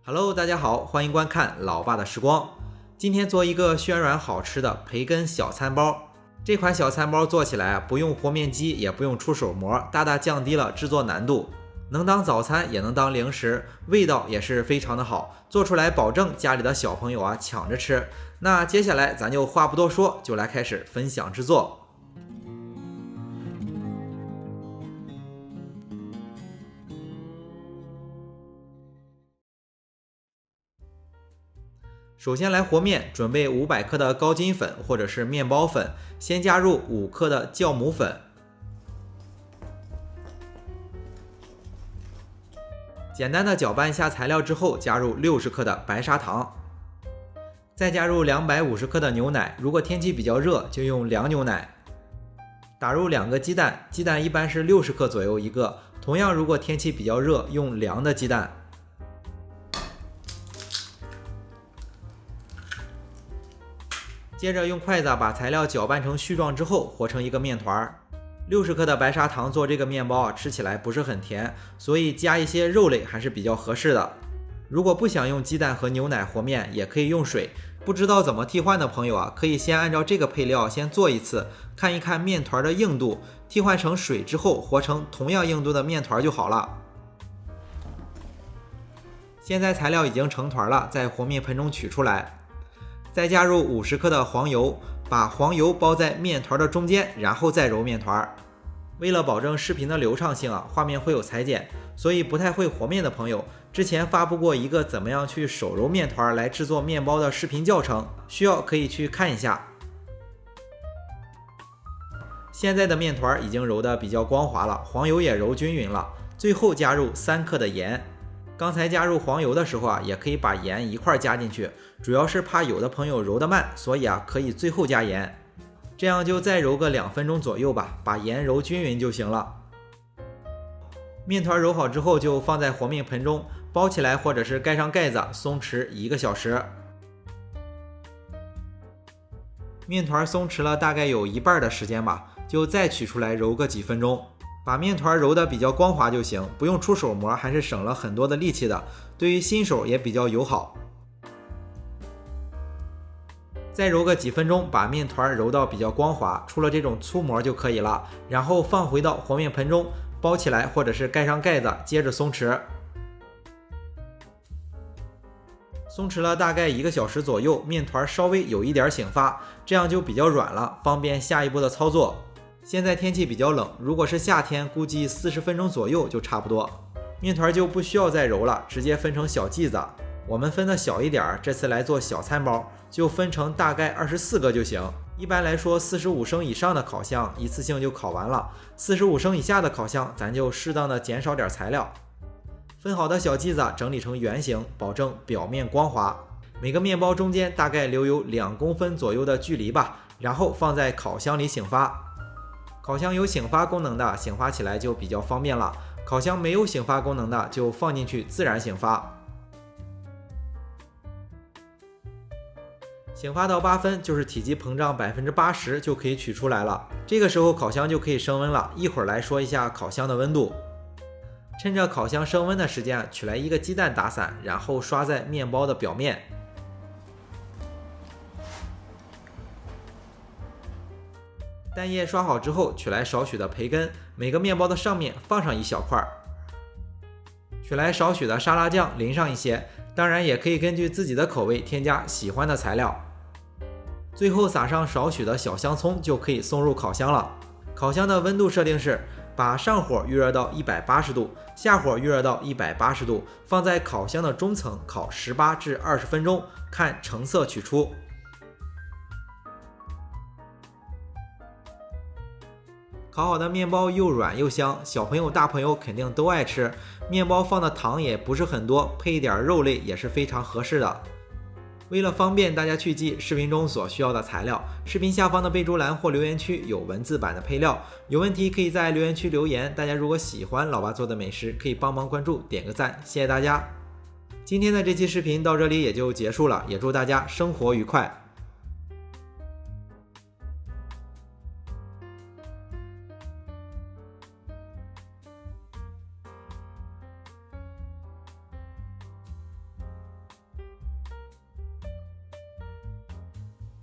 Hello， 大家好，欢迎观看老爸的时光。今天做一个暄软好吃的培根小餐包。这款小餐包做起来不用和面机，也不用出手模，大大降低了制作难度，能当早餐也能当零食，味道也是非常的好，做出来保证家里的小朋友抢着吃。那接下来咱就话不多说，就来开始分享制作。首先来和面，准备500克的高筋粉或者是面包粉，先加入5克的酵母粉，简单的搅拌一下材料之后，加入60克的白砂糖，再加入250克的牛奶，如果天气比较热就用凉牛奶，打入2个鸡蛋，鸡蛋一般是60克左右一个，同样如果天气比较热用凉的鸡蛋。接着用筷子把材料搅拌成絮状之后，和成一个面团。60克的白砂糖做这个面包吃起来不是很甜，所以加一些肉类还是比较合适的。如果不想用鸡蛋和牛奶和面，也可以用水。不知道怎么替换的朋友可以先按照这个配料先做一次，看一看面团的硬度，替换成水之后和成同样硬度的面团就好了。现在材料已经成团了，在和面盆中取出来。再加入50克的黄油，把黄油包在面团的中间，然后再揉面团。为了保证视频的流畅性画面会有裁剪，所以不太会和面的朋友，之前发布过一个怎么样去手揉面团来制作面包的视频教程，需要可以去看一下。现在的面团已经揉得比较光滑了，黄油也揉均匀了，最后加入3克的盐。刚才加入黄油的时候也可以把盐一块加进去，主要是怕有的朋友揉得慢，所以可以最后加盐。这样就再揉个2分钟左右吧，把盐揉均匀就行了。面团揉好之后就放在和面盆中，包起来或者是盖上盖子，松弛1个小时。面团松弛了大概有一半的时间吧，就再取出来揉个几分钟。把面团揉得比较光滑就行，不用出手模，还是省了很多的力气的，对于新手也比较友好。再揉个几分钟，把面团揉到比较光滑，出了这种粗模就可以了，然后放回到和面盆中，包起来或者是盖上盖子，接着松弛。松弛了大概1个小时左右，面团稍微有一点醒发，这样就比较软了，方便下一步的操作。现在天气比较冷，如果是夏天，估计40分钟左右就差不多。面团就不需要再揉了，直接分成小剂子。我们分的小一点，这次来做小餐包，就分成大概24个就行。一般来说，45升以上的烤箱一次性就烤完了，45升以下的烤箱咱就适当的减少点材料。分好的小剂子整理成圆形，保证表面光滑。每个面包中间大概留有2公分左右的距离吧，然后放在烤箱里醒发。烤箱有醒发功能的，醒发起来就比较方便了。烤箱没有醒发功能的，就放进去自然醒发。醒发到8分，就是体积膨胀80%就可以取出来了。这个时候烤箱就可以升温了。一会儿来说一下烤箱的温度。趁着烤箱升温的时间，取来1个鸡蛋打散，然后刷在面包的表面。蛋液刷好之后，取来少许的培根，每个面包的上面放上一小块。取来少许的沙拉酱，淋上一些，当然也可以根据自己的口味添加喜欢的材料。最后撒上少许的小香葱，就可以送入烤箱了。烤箱的温度设定是，把上火预热到180度，下火预热到180度，放在烤箱的中层烤18至20分钟，看成色取出。烤好的面包又软又香，小朋友大朋友肯定都爱吃。面包放的糖也不是很多，配一点肉类也是非常合适的。为了方便大家去记视频中所需要的材料，视频下方的备注栏或留言区有文字版的配料，有问题可以在留言区留言。大家如果喜欢老爸做的美食，可以帮忙关注点个赞，谢谢大家。今天的这期视频到这里也就结束了，也祝大家生活愉快。